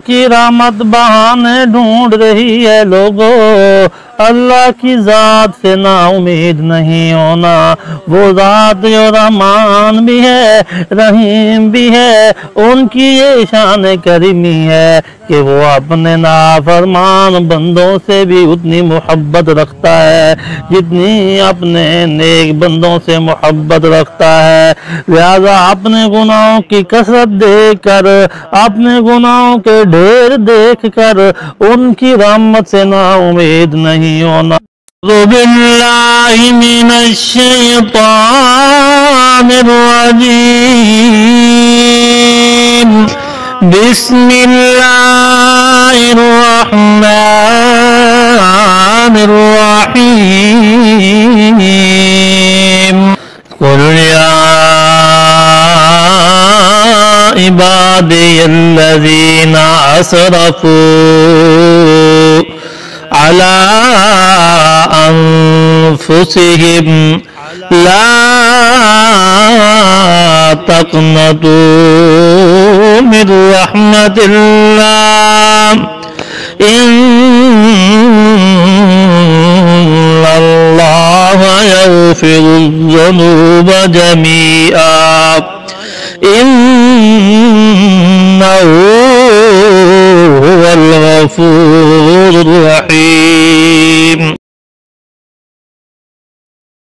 की रहमत बहाने ढूंढ रही है लोगों, अल्लाह की ज़ात से ना उम्मीद नहीं होना। वो ज़ात जो रहमान भी है, रहीम भी है, उनकी ये शान करीमी है कि वो अपने नाफरमान बंदों से भी उतनी मोहब्बत रखता है जितनी अपने नेक बंदों से मोहब्बत रखता है। लिहाजा अपने गुनाहों की कसरत देखकर, अपने गुनाहों के ढेर देखकर उनकी रहमत से ना उम्मीद नहीं होना। बिल्लाहि मिनश शैतानिर रजीम, बिस्मिल्लाहिर रहमानिर रहीम। कुल या इबादियल्लज़ीना असरफू अला अनफुसिहिम ला तक़नतू मिन रहमतिल्लाह, इन्नल्लाह यग़फ़िरुज़्ज़ुनूब जमीआ,